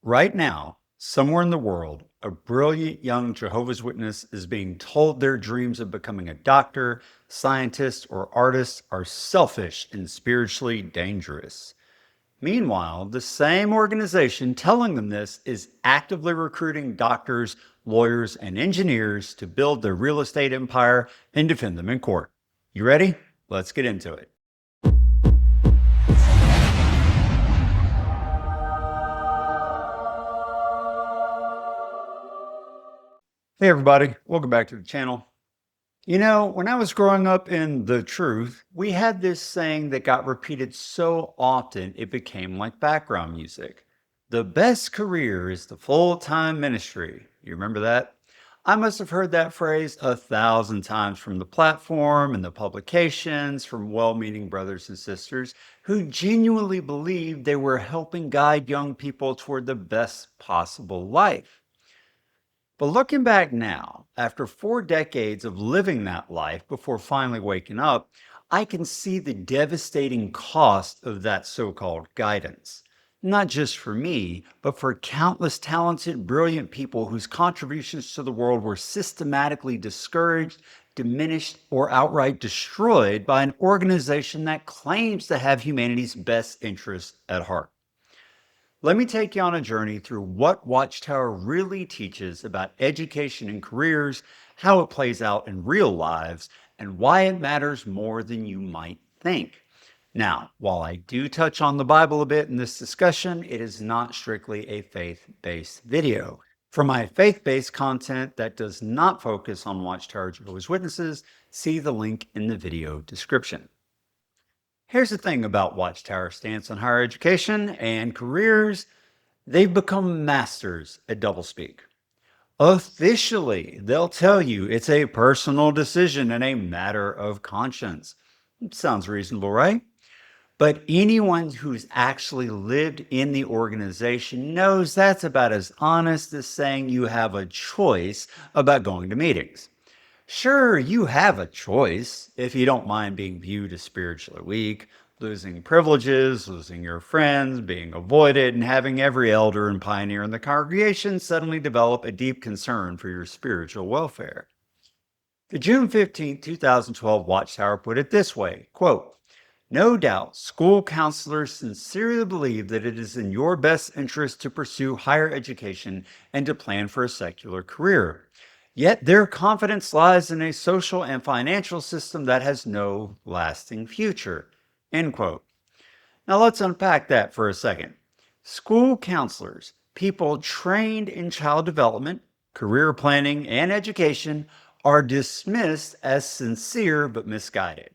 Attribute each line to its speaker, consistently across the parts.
Speaker 1: Right now, somewhere in the world, a brilliant young Jehovah's Witness is being told their dreams of becoming a doctor, scientist, or artist are selfish and spiritually dangerous. Meanwhile, the same organization telling them this is actively recruiting doctors, lawyers, and engineers to build their real estate empire and defend them in court. You ready? Let's get into it. Hey everybody, welcome back to the channel. When I was growing up in the truth, we had this saying that got repeated so often it became like background music. The best career is the full-time ministry. You remember that? I must have heard that phrase 1,000 times from the platform and the publications from well-meaning brothers and sisters who genuinely believed they were helping guide young people toward the best possible life. But looking back now, after 4 decades of living that life before finally waking up, I can see the devastating cost of that so-called guidance. Not just for me, but for countless talented, brilliant people whose contributions to the world were systematically discouraged, diminished, or outright destroyed by an organization that claims to have humanity's best interests at heart. Let me take you on a journey through what Watchtower really teaches about education and careers, how it plays out in real lives, and why it matters more than you might think. Now, while I do touch on the Bible a bit in this discussion, it is not strictly a faith-based video. For my faith-based content that does not focus on Watchtower Jehovah's Witnesses, see the link in the video description. Here's the thing about Watchtower's stance on higher education and careers. They've become masters at doublespeak. Officially, they'll tell you it's a personal decision and a matter of conscience. Sounds reasonable, right? But anyone who's actually lived in the organization knows that's about as honest as saying you have a choice about going to meetings. Sure, you have a choice if you don't mind being viewed as spiritually weak, losing privileges, losing your friends, being avoided, and having every elder and pioneer in the congregation suddenly develop a deep concern for your spiritual welfare. The June 15, 2012 Watchtower put it this way, quote, "No doubt school counselors sincerely believe that it is in your best interest to pursue higher education and to plan for a secular career. Yet their confidence lies in a social and financial system that has no lasting future." End quote. Now let's unpack that for a second. School counselors, people trained in child development, career planning, and education, are dismissed as sincere but misguided.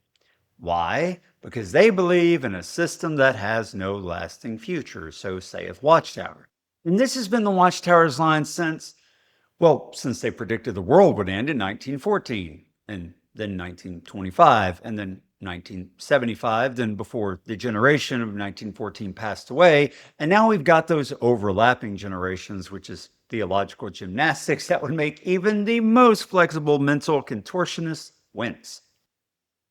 Speaker 1: Why? Because they believe in a system that has no lasting future, so saith Watchtower. And this has been the Watchtower's line since they predicted the world would end in 1914, and then 1925, and then 1975, then before the generation of 1914 passed away. And now we've got those overlapping generations, which is theological gymnastics that would make even the most flexible mental contortionists wince.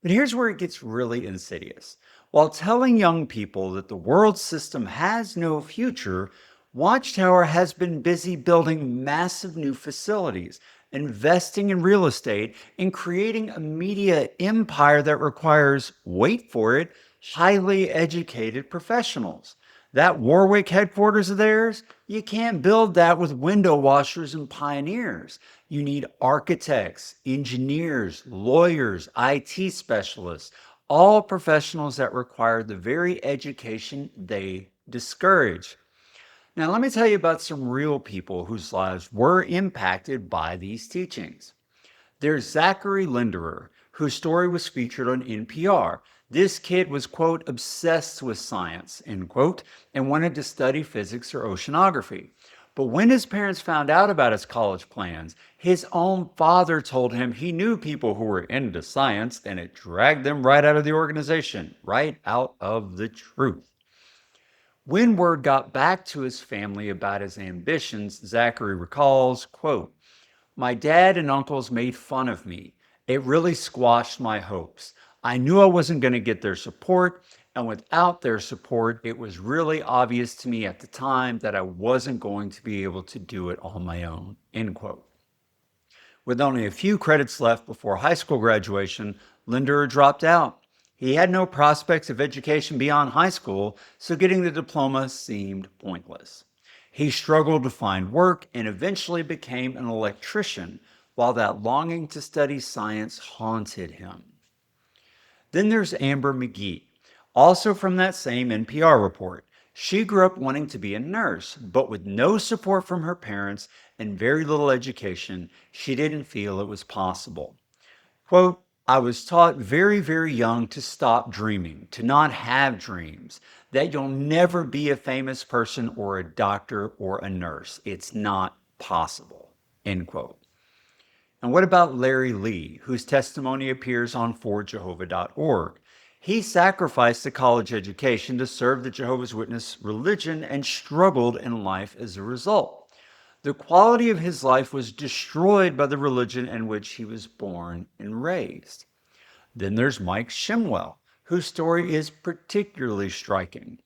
Speaker 1: But here's where it gets really insidious. While telling young people that the world system has no future, Watchtower has been busy building massive new facilities, investing in real estate, and creating a media empire that requires, wait for it, highly educated professionals. That Warwick headquarters of theirs, you can't build that with window washers and pioneers. You need architects, engineers, lawyers, IT specialists, all professionals that require the very education they discourage. Now, let me tell you about some real people whose lives were impacted by these teachings. There's Zachary Linderer, whose story was featured on NPR. This kid was, quote, obsessed with science, end quote, and wanted to study physics or oceanography. But when his parents found out about his college plans, his own father told him he knew people who were into science, and it dragged them right out of the organization, right out of the truth. When word got back to his family about his ambitions, Zachary recalls, quote, "My dad and uncles made fun of me. It really squashed my hopes. I knew I wasn't going to get their support, And without their support, it was really obvious to me at the time that I wasn't going to be able to do it on my own, end quote. With only a few credits left before high school graduation, Linderer dropped out. He had no prospects of education beyond high school, so getting the diploma seemed pointless. He struggled to find work and eventually became an electrician, while that longing to study science haunted him. Then there's Amber McGee, also from that same NPR report. She grew up wanting to be a nurse, but with no support from her parents and very little education, she didn't feel it was possible. Quote, I was taught very, very young to stop dreaming, to not have dreams, that you'll never be a famous person or a doctor or a nurse. It's not possible, end quote. And what about Larry Lee, whose testimony appears on forjehovah.org? He sacrificed a college education to serve the Jehovah's Witness religion and struggled in life as a result. The quality of his life was destroyed by the religion in which he was born and raised. Then there's Mike Shimwell, whose story is particularly striking.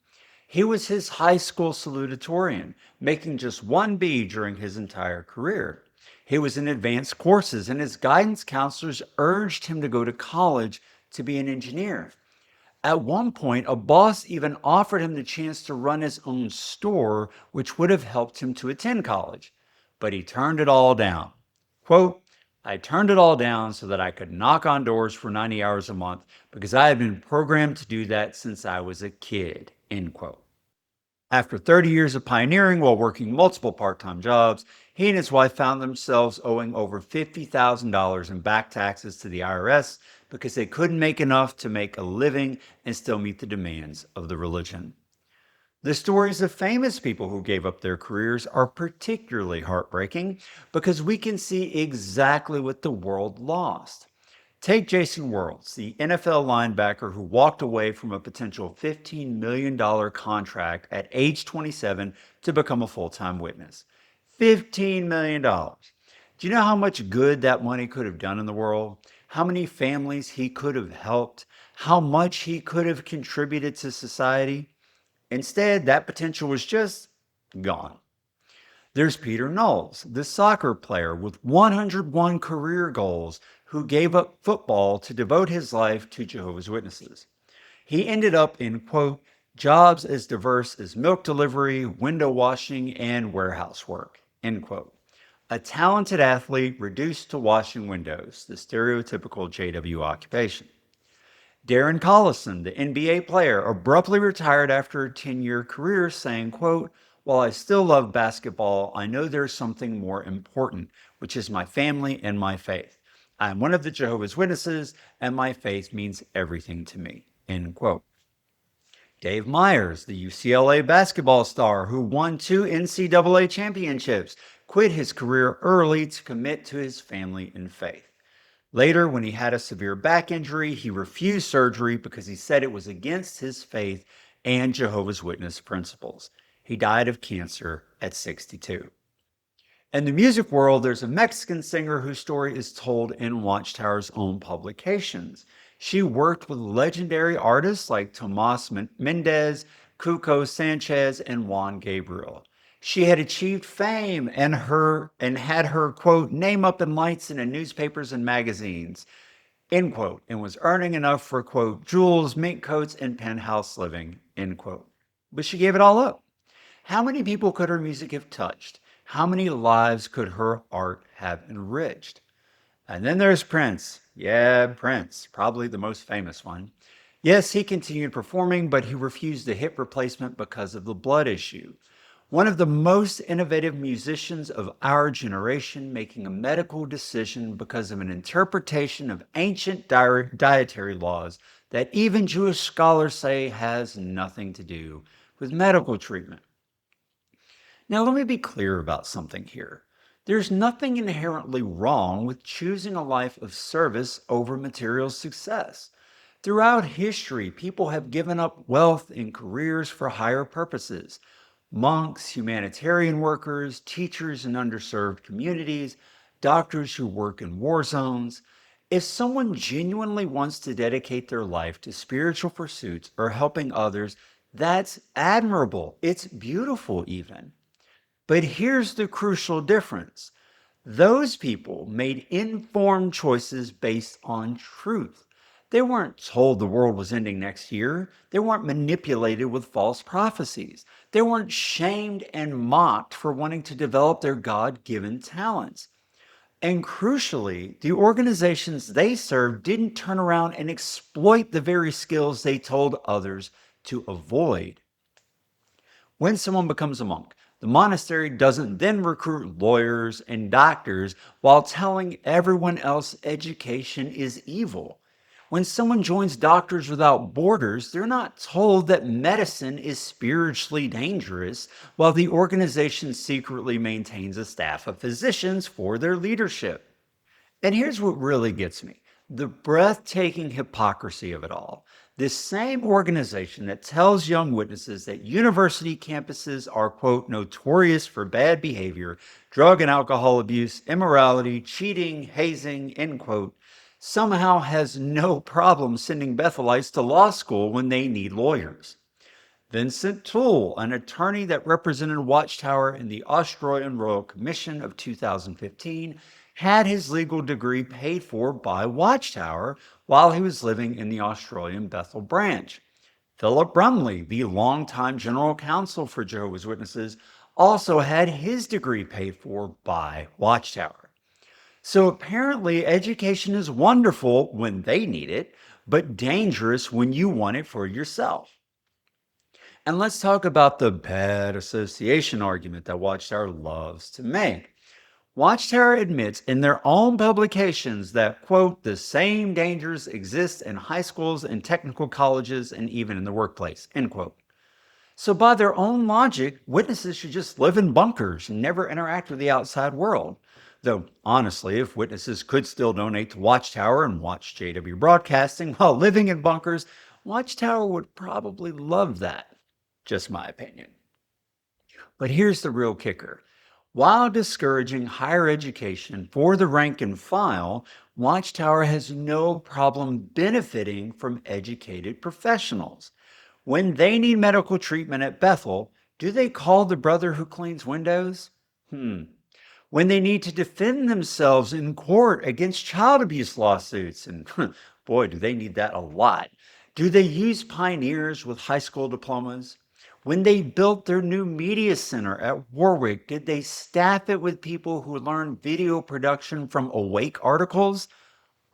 Speaker 1: He was his high school salutatorian, making just one B during his entire career. He was in advanced courses, and his guidance counselors urged him to go to college to be an engineer. At one point, a boss even offered him the chance to run his own store, which would have helped him to attend college. But he turned it all down. Quote, I turned it all down so that I could knock on doors for 90 hours a month because I had been programmed to do that since I was a kid, end quote. After 30 years of pioneering while working multiple part-time jobs, he and his wife found themselves owing over $50,000 in back taxes to the IRS because they couldn't make enough to make a living and still meet the demands of the religion. The stories of famous people who gave up their careers are particularly heartbreaking because we can see exactly what the world lost. Take Jason Worlds, the NFL linebacker who walked away from a potential $15 million contract at age 27 to become a full-time witness. $15 million. Do you know how much good that money could have done in the world? How many families he could have helped? How much he could have contributed to society? Instead, that potential was just gone. There's Peter Knowles, the soccer player with 101 career goals who gave up football to devote his life to Jehovah's Witnesses. He ended up in, quote, jobs as diverse as milk delivery, window washing, and warehouse work, end quote. A talented athlete reduced to washing windows, the stereotypical JW occupation. Darren Collison, the NBA player, abruptly retired after a 10-year career saying, quote, while I still love basketball, I know there's something more important, which is my family and my faith. I am one of the Jehovah's Witnesses, and my faith means everything to me, end quote. Dave Myers, the UCLA basketball star who won 2 NCAA championships, quit his career early to commit to his family and faith. Later, when he had a severe back injury, he refused surgery because he said it was against his faith and Jehovah's Witness principles. He died of cancer at 62. In the music world, there's a Mexican singer whose story is told in Watchtower's own publications. She worked with legendary artists like Tomas Mendez, Cuco Sanchez, and Juan Gabriel. She had achieved fame and had her, quote, name up in lights and in newspapers and magazines, end quote, and was earning enough for, quote, jewels, mink coats, and penthouse living, end quote. But she gave it all up. How many people could her music have touched? How many lives could her art have enriched? And then there's Prince. Yeah, Prince, probably the most famous one. Yes, he continued performing, but he refused a hip replacement because of the blood issue. One of the most innovative musicians of our generation making a medical decision because of an interpretation of ancient dietary laws that even Jewish scholars say has nothing to do with medical treatment. Now, let me be clear about something here. There's nothing inherently wrong with choosing a life of service over material success. Throughout history, people have given up wealth and careers for higher purposes. Monks, humanitarian workers, teachers in underserved communities, doctors who work in war zones. If someone genuinely wants to dedicate their life to spiritual pursuits or helping others, that's admirable. It's beautiful, even. But here's the crucial difference. Those people made informed choices based on truth. They weren't told the world was ending next year. They weren't manipulated with false prophecies. They weren't shamed and mocked for wanting to develop their God given talents. And crucially, the organizations they served didn't turn around and exploit the very skills they told others to avoid. When someone becomes a monk, the monastery doesn't then recruit lawyers and doctors while telling everyone else education is evil. When someone joins Doctors Without Borders, they're not told that medicine is spiritually dangerous, while the organization secretly maintains a staff of physicians for their leadership. And here's what really gets me: the breathtaking hypocrisy of it all. This same organization that tells young witnesses that university campuses are, quote, notorious for bad behavior, drug and alcohol abuse, immorality, cheating, hazing, end quote, somehow has no problem sending Bethelites to law school when they need lawyers. Vincent Toole, an attorney that represented Watchtower in the Australian Royal Commission of 2015, had his legal degree paid for by Watchtower while he was living in the Australian Bethel branch. Philip Brumley, the longtime general counsel for Jehovah's Witnesses, also had his degree paid for by Watchtower. So apparently, education is wonderful when they need it, but dangerous when you want it for yourself. And let's talk about the bad association argument that Watchtower loves to make. Watchtower admits in their own publications that, quote, the same dangers exist in high schools and technical colleges and even in the workplace, end quote. So by their own logic, witnesses should just live in bunkers and never interact with the outside world. Though, honestly, if witnesses could still donate to Watchtower and watch JW broadcasting while living in bunkers, Watchtower would probably love that. Just my opinion. But here's the real kicker. While discouraging higher education for the rank and file, Watchtower has no problem benefiting from educated professionals. When they need medical treatment at Bethel, do they call the brother who cleans windows? When they need to defend themselves in court against child abuse lawsuits, and boy, do they need that a lot, do they use pioneers with high school diplomas? When they built their new media center at Warwick, did they staff it with people who learned video production from Awake articles?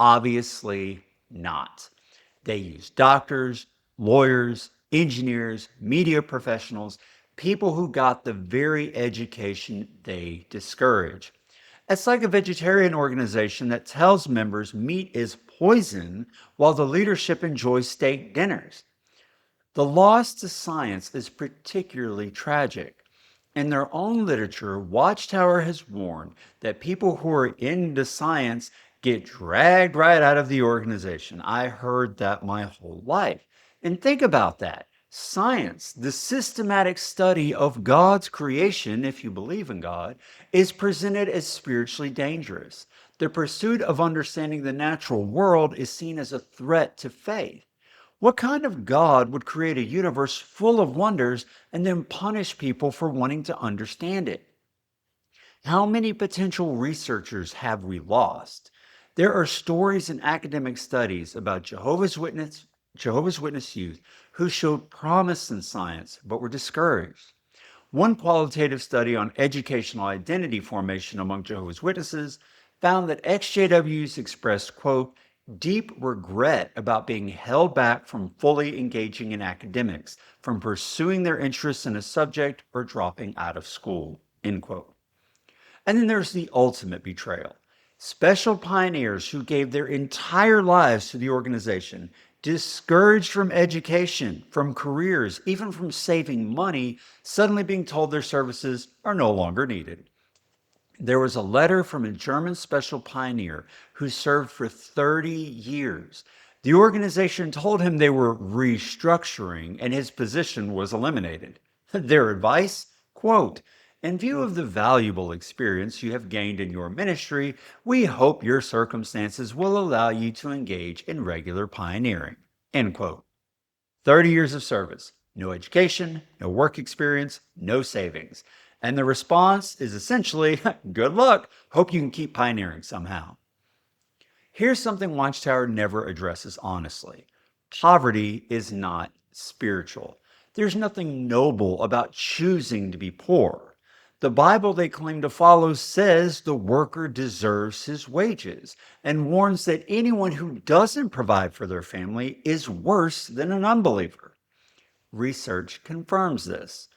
Speaker 1: Obviously not. They used doctors, lawyers, engineers, media professionals, people who got the very education they discourage. It's like a vegetarian organization that tells members meat is poison while the leadership enjoys steak dinners. The loss to science is particularly tragic. In their own literature, Watchtower has warned that people who are into science get dragged right out of the organization. I heard that my whole life. And think about that. Science, the systematic study of God's creation, if you believe in God, is presented as spiritually dangerous. The pursuit of understanding the natural world is seen as a threat to faith. What kind of God would create a universe full of wonders and then punish people for wanting to understand it? How many potential researchers have we lost? There are stories and academic studies about Jehovah's Witness youth who showed promise in science but were discouraged. One qualitative study on educational identity formation among Jehovah's Witnesses found that EXJWs expressed, quote, deep regret about being held back from fully engaging in academics, from pursuing their interests in a subject, or dropping out of school, end quote. And then there's the ultimate betrayal. Special pioneers who gave their entire lives to the organization, discouraged from education, from careers, even from saving money, suddenly being told their services are no longer needed. There was a letter from a German special pioneer who served for 30 years. The organization told him they were restructuring and his position was eliminated. Their advice, quote, In view of the valuable experience you have gained in your ministry, we hope your circumstances will allow you to engage in regular pioneering. End quote. 30 years of service, no education, no work experience, no savings. And the response is essentially, good luck. Hope you can keep pioneering somehow. Here's something Watchtower never addresses honestly. Poverty is not spiritual. There's nothing noble about choosing to be poor. The Bible they claim to follow says the worker deserves his wages and warns that anyone who doesn't provide for their family is worse than an unbeliever. Research confirms this.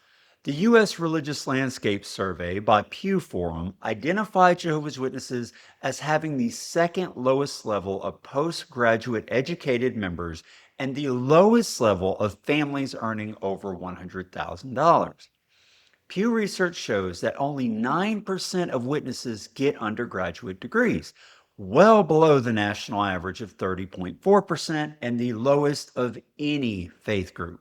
Speaker 1: The U.S. Religious Landscape Survey by Pew Forum identified Jehovah's Witnesses as having the second lowest level of postgraduate educated members and the lowest level of families earning over $100,000. Pew research shows that only 9% of witnesses get undergraduate degrees, well below the national average of 30.4% and the lowest of any faith group.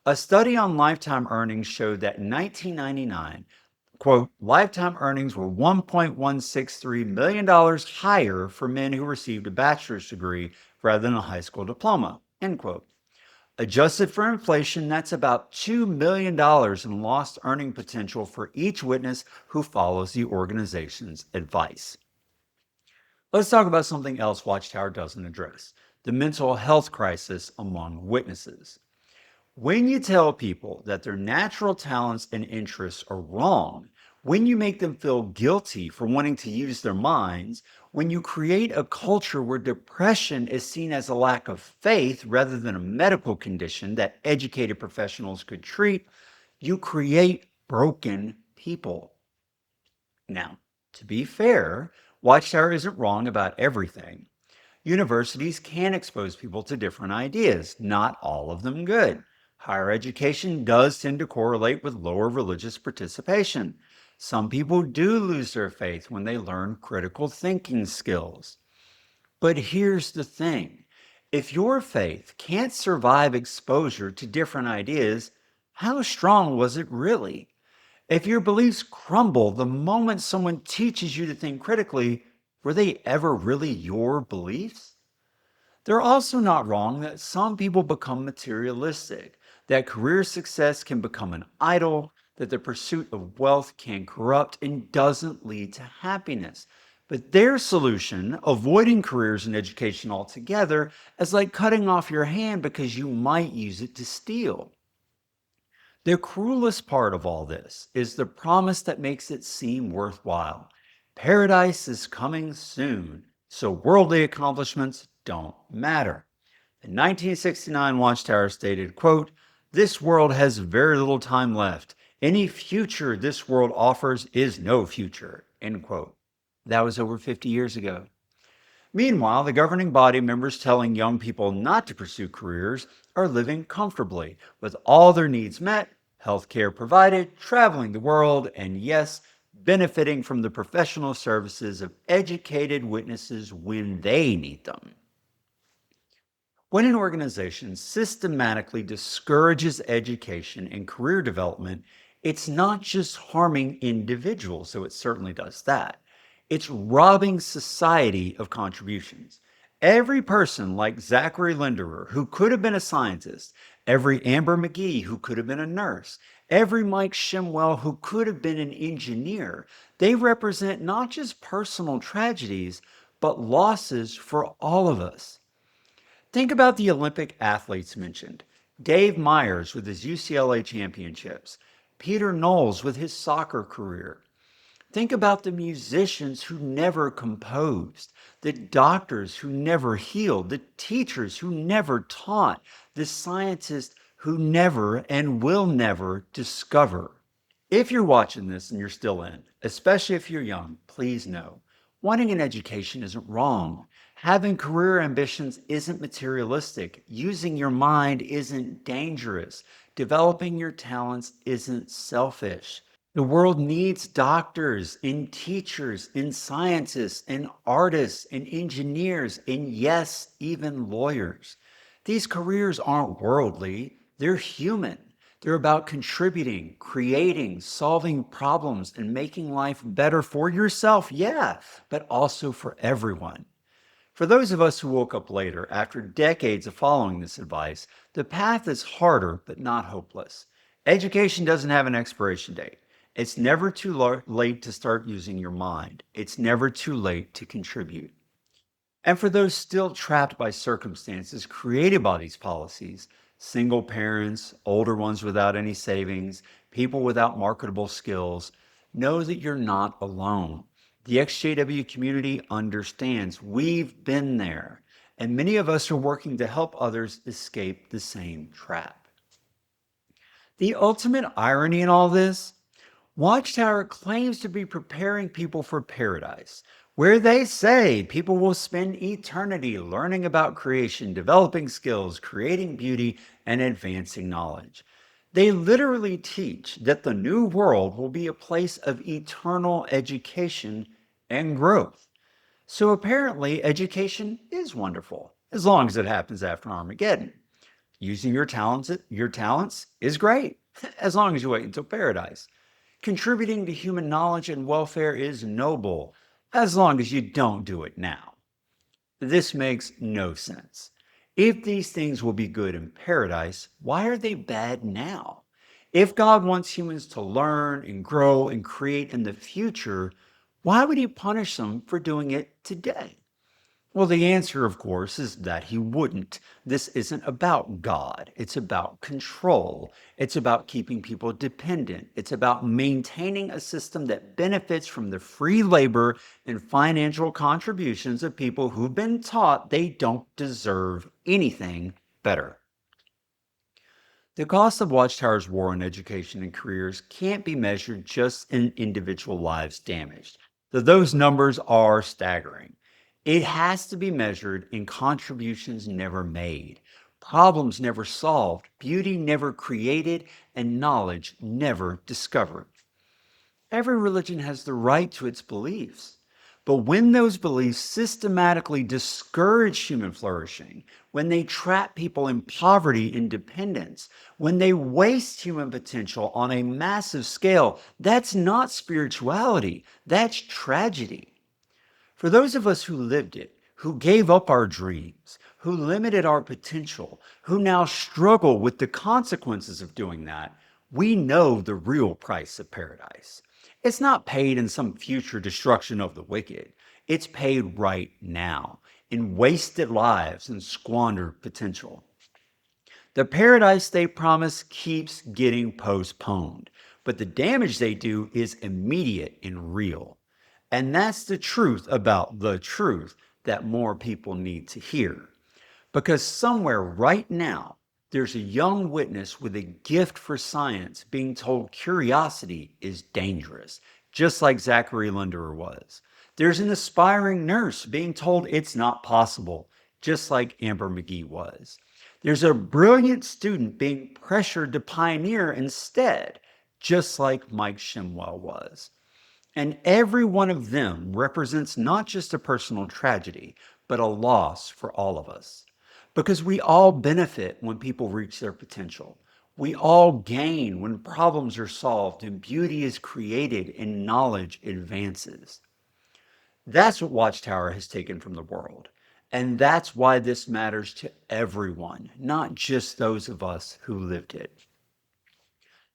Speaker 1: A study on lifetime earnings showed that in 1999, quote, lifetime earnings were $1.163 million higher for men who received a bachelor's degree rather than a high school diploma, end quote. Adjusted for inflation, that's about $2 million in lost earning potential for each witness who follows the organization's advice. Let's talk about something else Watchtower doesn't address, the mental health crisis among witnesses. When you tell people that their natural talents and interests are wrong, when you make them feel guilty for wanting to use their minds, when you create a culture where depression is seen as a lack of faith rather than a medical condition that educated professionals could treat, you create broken people. Now, to be fair, Watchtower isn't wrong about everything. Universities can expose people to different ideas, not all of them good. Higher education does tend to correlate with lower religious participation. Some people do lose their faith when they learn critical thinking skills. But here's the thing. If your faith can't survive exposure to different ideas, how strong was it really? If your beliefs crumble the moment someone teaches you to think critically, were they ever really your beliefs? They're also not wrong that some people become materialistic, that career success can become an idol, that the pursuit of wealth can corrupt and doesn't lead to happiness. But their solution, avoiding careers and education altogether, is like cutting off your hand because you might use it to steal. The cruelest part of all this is the promise that makes it seem worthwhile. Paradise is coming soon, so worldly accomplishments don't matter. In 1969, Watchtower stated, quote, "This world has very little time left. Any future this world offers is no future," end quote. That was over 50 years ago. Meanwhile, the governing body members telling young people not to pursue careers are living comfortably with all their needs met, health care provided, traveling the world, and yes, benefiting from the professional services of educated witnesses when they need them. When an organization systematically discourages education and career development, it's not just harming individuals, so it certainly does that. It's robbing society of contributions. Every person like Zachary Linderer, who could have been a scientist, every Amber McGee, who could have been a nurse, every Mike Shimwell, who could have been an engineer, they represent not just personal tragedies, but losses for all of us. Think about the Olympic athletes mentioned. Dave Myers with his UCLA championships, Peter Knowles with his soccer career. Think about the musicians who never composed, the doctors who never healed, the teachers who never taught, the scientists who never and will never discover. If you're watching this and you're still in, especially if you're young, please know, wanting an education isn't wrong. Having career ambitions isn't materialistic. Using your mind isn't dangerous. Developing your talents isn't selfish. The world needs doctors and teachers and scientists and artists and engineers and yes, even lawyers. These careers aren't worldly, they're human. They're about contributing, creating, solving problems, and making life better for yourself, yeah, but also for everyone. For those of us who woke up later, after decades of following this advice, the path is harder but not hopeless. Education doesn't have an expiration date. It's never too late to start using your mind. It's never too late to contribute. And for those still trapped by circumstances created by these policies, single parents, older ones without any savings, people without marketable skills, know that you're not alone. The XJW community understands. We've been there, and many of us are working to help others escape the same trap. The ultimate irony in all this: Watchtower claims to be preparing people for paradise, where they say people will spend eternity learning about creation, developing skills, creating beauty, and advancing knowledge. They literally teach that the new world will be a place of eternal education and growth. So apparently, education is wonderful, as long as it happens after Armageddon. Using your talents is great, as long as you wait until paradise. Contributing to human knowledge and welfare is noble, as long as you don't do it now. This makes no sense. If these things will be good in paradise, why are they bad now? If God wants humans to learn and grow and create in the future, why would he punish them for doing it today? Well, the answer, of course, is that he wouldn't. This isn't about God. It's about control. It's about keeping people dependent. It's about maintaining a system that benefits from the free labor and financial contributions of people who've been taught they don't deserve anything better. The cost of Watchtower's war on education and careers can't be measured just in individual lives damaged, though those numbers are staggering. It has to be measured in contributions never made, problems never solved, beauty never created, and knowledge never discovered. Every religion has the right to its beliefs. But when those beliefs systematically discourage human flourishing, when they trap people in poverty and dependence, when they waste human potential on a massive scale, that's not spirituality, that's tragedy. For those of us who lived it, who gave up our dreams, who limited our potential, who now struggle with the consequences of doing that, we know the real price of paradise. It's not paid in some future destruction of the wicked. It's paid right now in wasted lives and squandered potential. The paradise they promise keeps getting postponed, but the damage they do is immediate and real. And that's the truth about the truth that more people need to hear. Because somewhere right now, there's a young witness with a gift for science being told curiosity is dangerous, just like Zachary Linderer was. There's an aspiring nurse being told it's not possible, just like Amber McGee was. There's a brilliant student being pressured to pioneer instead, just like Mike Shimwell was. And every one of them represents not just a personal tragedy, but a loss for all of us. Because we all benefit when people reach their potential. We all gain when problems are solved and beauty is created and knowledge advances. That's what Watchtower has taken from the world. And that's why this matters to everyone, not just those of us who lived it.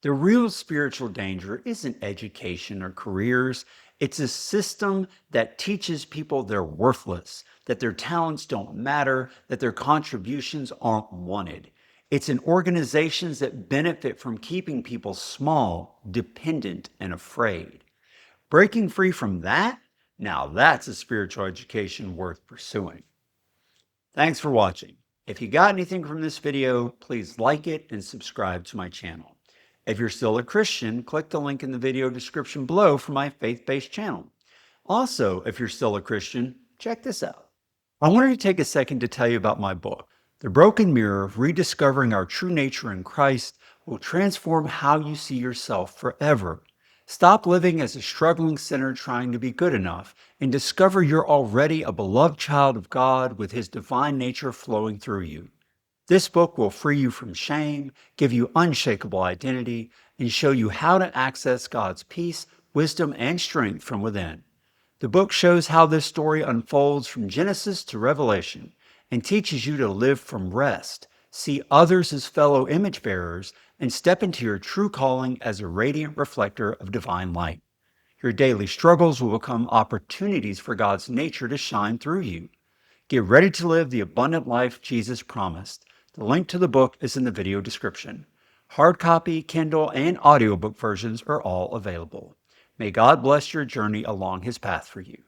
Speaker 1: The real spiritual danger isn't education or careers. It's a system that teaches people they're worthless, that their talents don't matter, that their contributions aren't wanted. It's an organizations that benefit from keeping people small, dependent, and afraid. Breaking free from that? Now that's a spiritual education worth pursuing. Thanks for watching. If you got anything from this video, please like it and subscribe to my channel. If you're still a Christian, click the link in the video description below for my faith-based channel. Also, if you're still a Christian, check this out. I wanted to take a second to tell you about my book. The Broken Mirror, Rediscovering Our True Nature in Christ, will transform how you see yourself forever. Stop living as a struggling sinner trying to be good enough and discover you're already a beloved child of God with his divine nature flowing through you. This book will free you from shame, give you unshakable identity, and show you how to access God's peace, wisdom, and strength from within. The book shows how this story unfolds from Genesis to Revelation and teaches you to live from rest, see others as fellow image bearers, and step into your true calling as a radiant reflector of divine light. Your daily struggles will become opportunities for God's nature to shine through you. Get ready to live the abundant life Jesus promised. The link to the book is in the video description. Hard copy, Kindle, and audiobook versions are all available. May God bless your journey along his path for you.